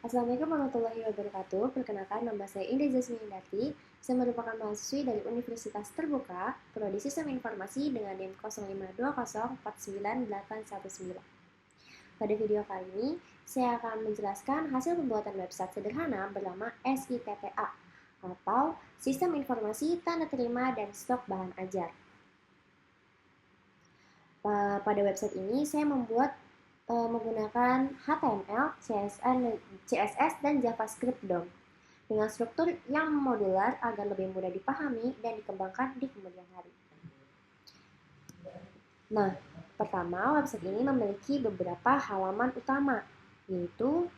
Assalamualaikum warahmatullahi wabarakatuh. Perkenalkan, nama saya Indah Jasmine Indarti. Saya merupakan mahasiswi dari Universitas Terbuka, Prodi Sistem Informasi dengan NIM 0520499819. Pada video kali ini, saya akan menjelaskan hasil pembuatan website sederhana bernama SITTA atau Sistem Informasi Tanda Terima dan Stok Bahan Ajar. Pada website ini, saya membuat menggunakan HTML, CSS, dan JavaScript DOM dengan struktur yang modular agar lebih mudah dipahami dan dikembangkan di kemudian hari. Nah, pertama, website ini memiliki beberapa halaman utama, yaitu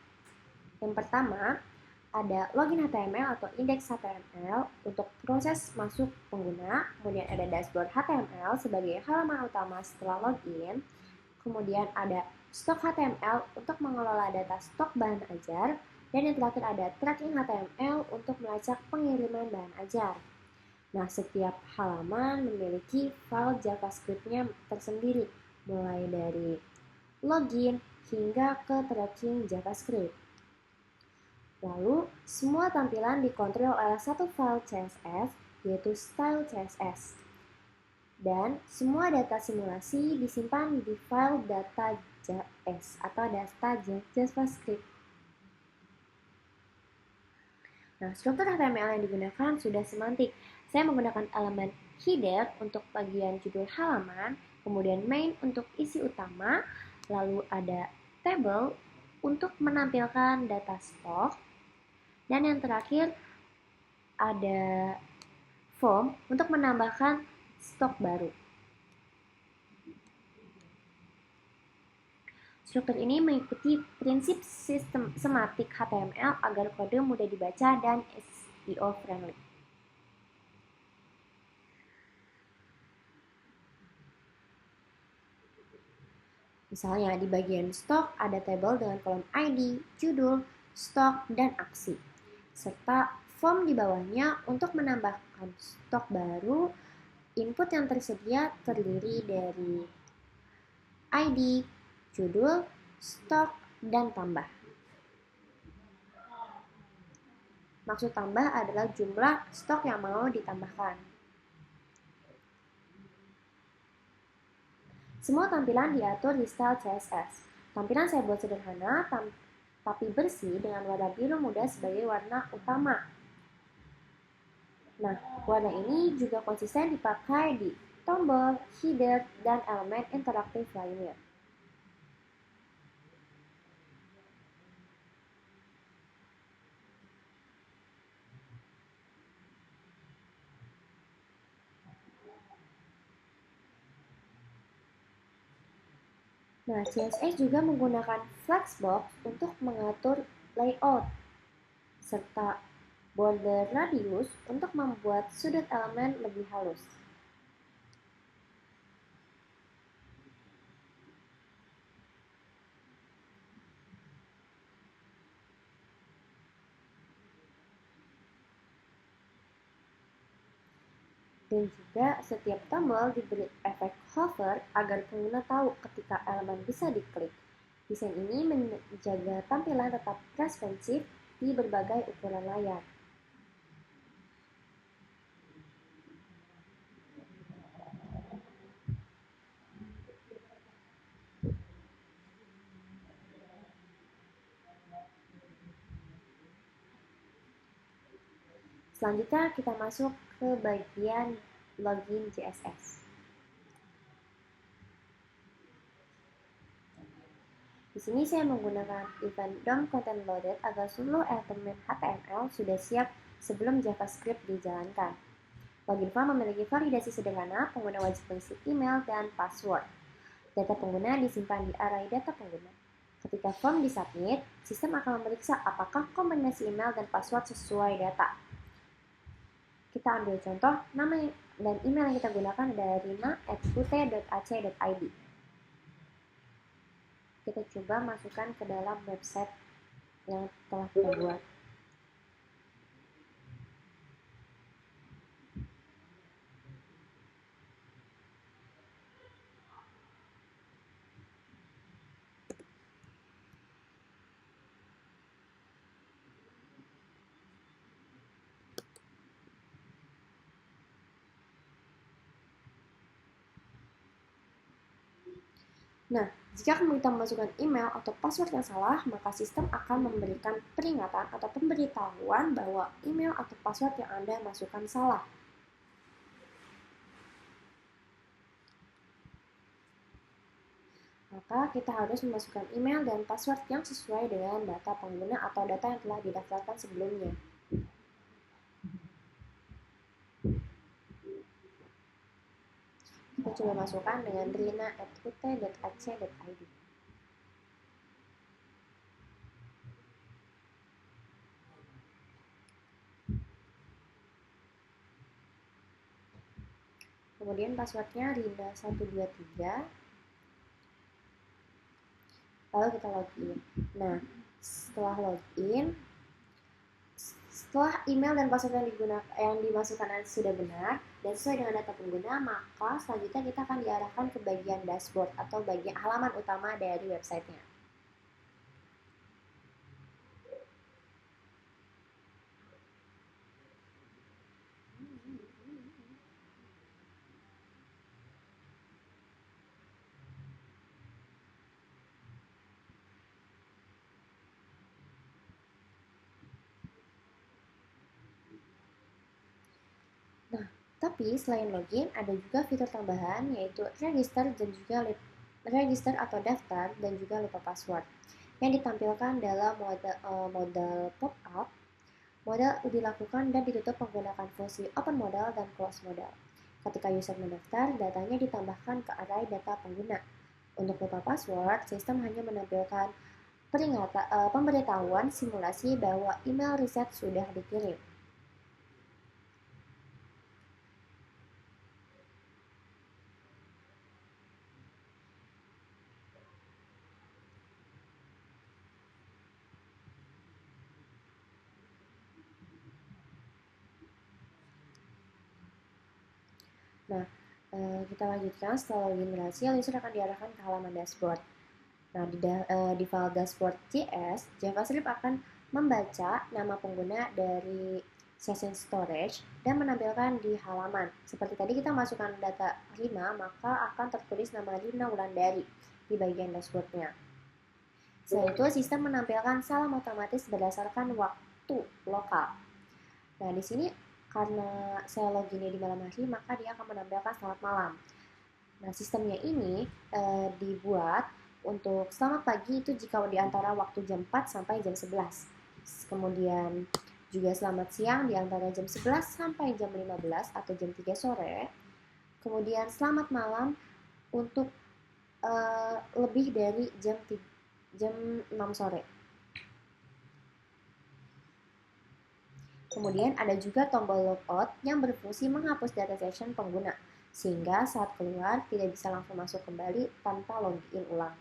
yang pertama ada login HTML atau indeks HTML untuk proses masuk pengguna, kemudian ada dashboard HTML sebagai halaman utama setelah login, kemudian ada stok HTML untuk mengelola data stok bahan ajar, dan yang terakhir ada tracking HTML untuk melacak pengiriman bahan ajar. Nah, setiap halaman memiliki file JavaScript-nya tersendiri, mulai dari login hingga ke tracking JavaScript. Lalu, semua tampilan dikontrol oleh satu file CSS, yaitu style CSS. Dan semua data simulasi disimpan di file data.js atau data JavaScript. Nah, struktur HTML yang digunakan sudah semantik. Saya menggunakan elemen header untuk bagian judul halaman, kemudian main untuk isi utama, lalu ada table untuk menampilkan data stok, dan yang terakhir ada form untuk menambahkan stok baru. Struktur ini mengikuti prinsip sistem sematik HTML agar kode mudah dibaca dan SEO friendly. Misalnya di bagian stok ada tabel dengan kolom ID, judul, stok, dan aksi. Serta form di bawahnya untuk menambahkan stok baru. Input yang tersedia terdiri dari ID, judul, stok, dan tambah. Maksud tambah adalah jumlah stok yang mau ditambahkan. Semua tampilan diatur di style CSS. Tampilan saya buat sederhana, tapi bersih dengan warna biru muda sebagai warna utama. Nah, warna ini juga konsisten dipakai di tombol, header, dan elemen interaktif lainnya. Nah, CSS juga menggunakan flexbox untuk mengatur layout, serta border radius untuk membuat sudut elemen lebih halus. Dan juga setiap tombol diberi efek hover agar pengguna tahu ketika elemen bisa diklik. Desain ini menjaga tampilan tetap responsif di berbagai ukuran layar. Selanjutnya kita masuk ke bagian login CSS. Di sini saya menggunakan event DOM content loaded agar seluruh elemen HTML sudah siap sebelum JavaScript dijalankan. Login form memiliki validasi sederhana, pengguna wajib mengisi email dan password. Data pengguna disimpan di array data pengguna. Ketika form disubmit, sistem akan memeriksa apakah kombinasi email dan password sesuai data. Kita ambil contoh, nama dan email yang kita gunakan adalah rima@ut.ac.id. Kita coba masukkan ke dalam website yang telah kita buat. Nah, jika kita memasukkan email atau password yang salah, maka sistem akan memberikan peringatan atau pemberitahuan bahwa email atau password yang Anda masukkan salah. Maka kita harus memasukkan email dan password yang sesuai dengan data pengguna atau data yang telah didaftarkan sebelumnya. Kita coba masukkan dengan rina@ut.ac.id. Kemudian passwordnya rina123. Lalu kita login. Nah, setelah login, setelah email dan password yang dimasukkan sudah benar dan sesuai dengan data pengguna, maka selanjutnya kita akan diarahkan ke bagian dashboard atau bagian halaman utama dari websitenya. Nah, tapi selain login, ada juga fitur tambahan yaitu register atau daftar dan juga lupa password yang ditampilkan dalam modal pop-up. Modal dilakukan dan ditutup menggunakan fungsi open modal dan close modal. Ketika user mendaftar, datanya ditambahkan ke array data pengguna. Untuk lupa password, sistem hanya menampilkan pemberitahuan simulasi bahwa email reset sudah dikirim. Nah, kita lanjutkan. Setelah login berhasil, user akan diarahkan ke halaman dashboard. Nah, di file dashboard.js, JavaScript akan membaca nama pengguna dari session storage dan menampilkan di halaman. Seperti tadi kita masukkan data Rina, maka akan tertulis nama Rina Wulandari di bagian dashboardnya. Setelah itu, sistem menampilkan salam otomatis berdasarkan waktu lokal. Nah, di sini karena saya loginnya di malam hari, maka dia akan menampilkan selamat malam. Nah, sistemnya ini dibuat untuk selamat pagi itu jika di antara waktu jam 4 sampai jam 11. Kemudian juga selamat siang di antara jam 11 sampai jam 15 atau jam 3 sore. Kemudian selamat malam untuk lebih dari jam 6 sore. Kemudian ada juga tombol logout yang berfungsi menghapus data session pengguna, sehingga saat keluar tidak bisa langsung masuk kembali tanpa login ulang.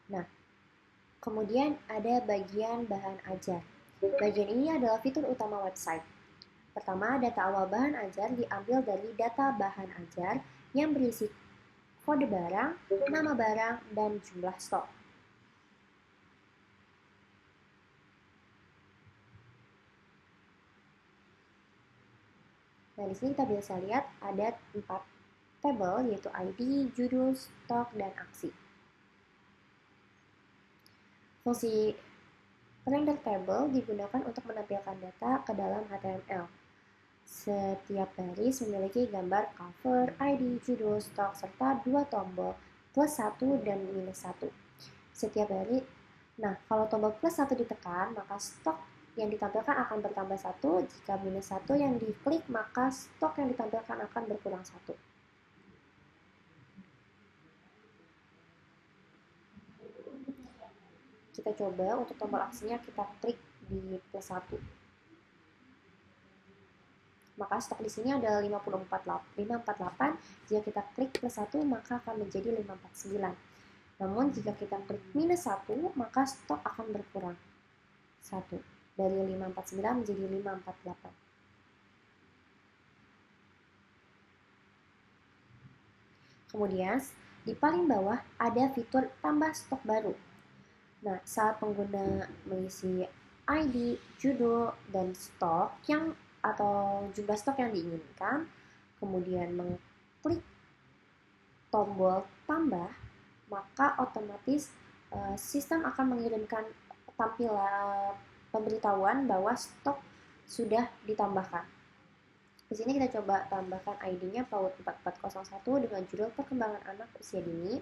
Nah, kemudian ada bagian bahan ajar. Bagian ini adalah fitur utama website. Pertama, data awal bahan ajar diambil dari data bahan ajar yang berisi kode barang, nama barang, dan jumlah stok. Nah, di sini kita bisa lihat ada 4 tabel, yaitu ID, judul, stok, dan aksi. Fungsi render table digunakan untuk menampilkan data ke dalam HTML. Setiap baris memiliki gambar cover, ID, judul, stok, serta 2 tombol plus 1 dan minus 1. Setiap baris, nah kalau tombol plus 1 ditekan, maka stok yang ditampilkan akan bertambah 1. Jika minus 1 yang diklik, maka stok yang ditampilkan akan berkurang 1. Kita coba untuk tombol aksinya kita klik di plus 1. Maka stok di sini adalah 548. Jika kita klik plus 1, maka akan menjadi 549. Namun jika kita klik minus 1, maka stok akan berkurang 1. Dari 549 menjadi 548. Kemudian di paling bawah ada fitur tambah stok baru. Nah, saat pengguna mengisi ID, judul, dan stok yang atau jumlah stok yang diinginkan, kemudian mengklik tombol tambah, maka otomatis sistem akan mengirimkan tampilan pemberitahuan bahwa stok sudah ditambahkan. Di sini kita coba tambahkan ID-nya PAUD 4401 dengan judul perkembangan anak usia dini.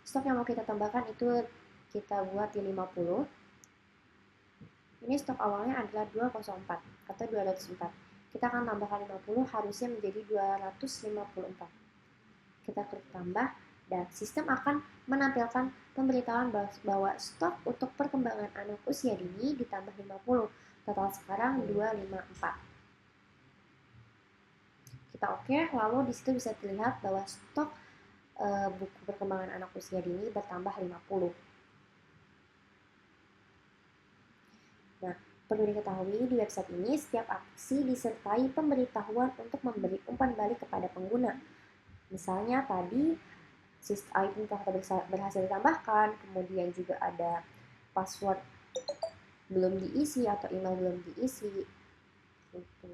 Stok yang mau kita tambahkan itu kita buat di 50. Ini stok awalnya adalah 204 atau 204. Kita akan tambahkan 50, harusnya menjadi 254. Kita klik tambah dan sistem akan menampilkan pemberitahuan bahwa stok untuk perkembangan anak usia dini ditambah 50. Total sekarang 254. Kita oke, lalu di situ bisa terlihat bahwa stok buku perkembangan anak usia dini bertambah 50. Nah, perlu diketahui di website ini setiap aksi disertai pemberitahuan untuk memberi umpan balik kepada pengguna. Misalnya tadi item telah berhasil ditambahkan, kemudian juga ada password belum diisi atau email belum diisi. Gitu.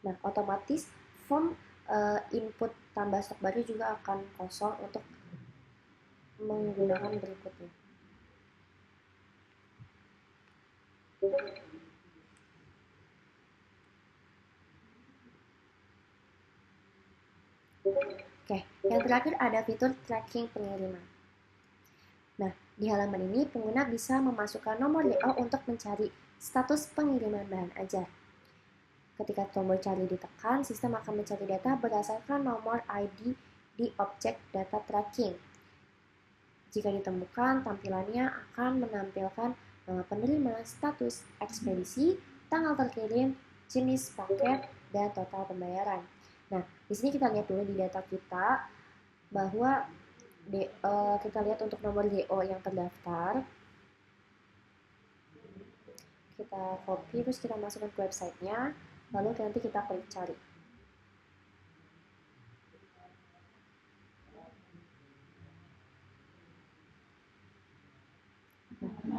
Nah, otomatis form input tambah stok baru juga akan kosong untuk menggunakan berikutnya. Oke, yang terakhir ada fitur tracking pengiriman. Nah, di halaman ini pengguna bisa memasukkan nomor DO untuk mencari status pengiriman bahan ajar. Ketika tombol cari ditekan, sistem akan mencari data berdasarkan nomor ID di objek data tracking. Jika ditemukan, tampilannya akan menampilkan penerima, status ekspedisi, tanggal terkirim, jenis paket, dan total pembayaran. Nah, di sini kita lihat dulu di data kita bahwa kita lihat untuk nomor DO yang terdaftar. Kita copy terus kita masukkan ke websitenya, lalu nanti kita klik cari.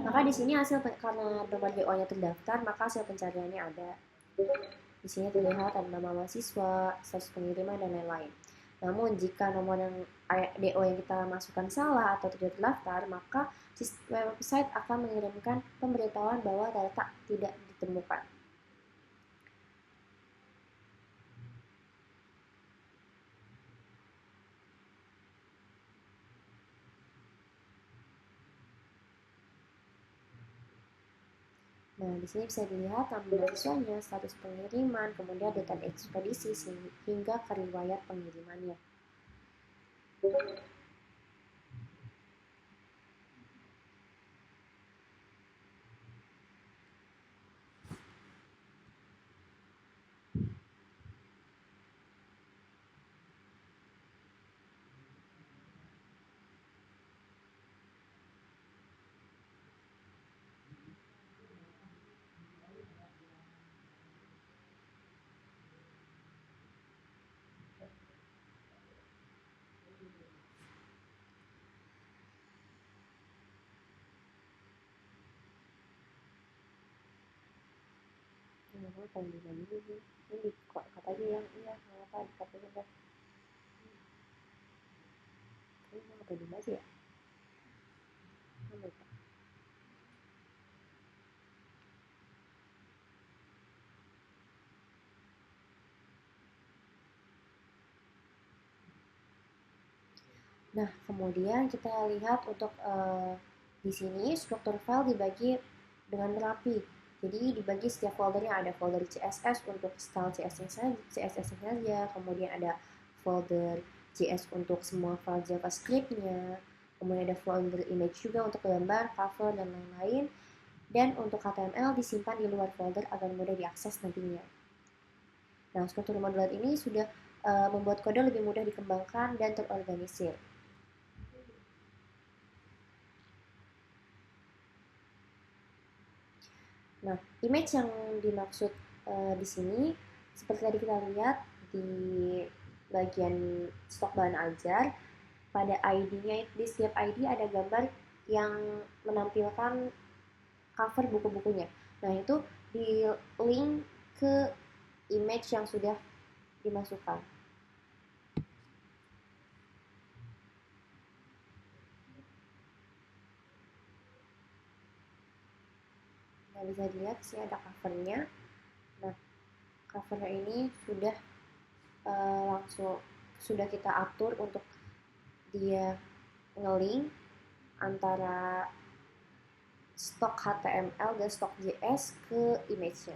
Maka di sini karena nomor DO-nya terdaftar, maka hasil pencariannya ada. Di sini terlihat ada nama mahasiswa, status pengiriman, dan lain-lain. Namun jika nomor yang DO yang kita masukkan salah atau tidak terdaftar, maka website akan mengirimkan pemberitahuan bahwa data tidak ditemukan. Nah, di sini bisa dilihat nama mahasiswanya, status pengiriman, kemudian data ekspedisi hingga ke riwayat pengirimannya. Kalau ini kata aja yang iya apa dikatakan enggak ini apa di aja ya. Nah, kemudian kita lihat untuk di sini struktur file dibagi dengan rapi. Jadi dibagi setiap foldernya, ada folder CSS untuk style CSS saja, kemudian ada folder JS untuk semua file JavaScript-nya, kemudian ada folder image juga untuk gambar, cover, dan lain-lain. Dan untuk HTML disimpan di luar folder agar mudah diakses nantinya. Nah, struktur modular ini sudah membuat kode lebih mudah dikembangkan dan terorganisir. Nah, image yang dimaksud di sini seperti tadi kita lihat di bagian stok bahan ajar, pada ID-nya di setiap ID ada gambar yang menampilkan cover buku-bukunya. Nah, itu di link ke image yang sudah dimasukkan. Nah, bisa dilihat sih ada covernya. Nah, covernya ini sudah langsung sudah kita atur untuk dia nge-link antara stok HTML dan stok JS ke image-nya.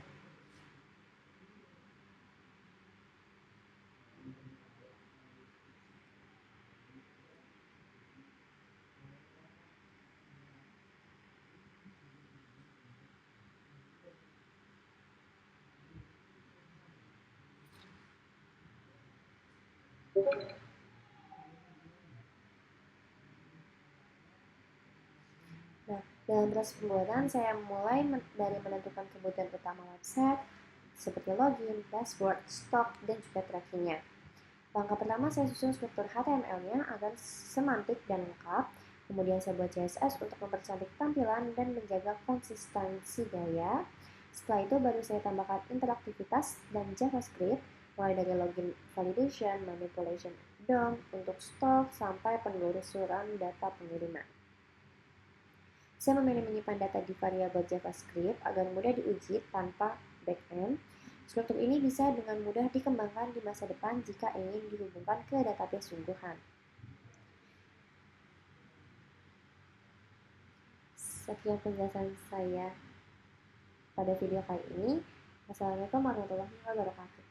Nah, dalam proses pembuatan saya mulai dari menentukan kebutuhan utama website seperti login, dashboard, stok, dan juga trackingnya. Langkah pertama saya susun struktur HTML-nya agar semantik dan lengkap. Kemudian saya buat CSS untuk mempercantik tampilan dan menjaga konsistensi gaya. Setelah itu baru saya tambahkan interaktivitas dan JavaScript, mulai dari login validation, manipulation DOM untuk stok sampai penelusuran data pengiriman. Saya memilih menyimpan data di variabel JavaScript agar mudah diuji tanpa backend. Struktur ini bisa dengan mudah dikembangkan di masa depan jika ingin dihubungkan ke database sungguhan. Sekian penjelasan saya pada video kali ini. Wassalamualaikum warahmatullahi wabarakatuh.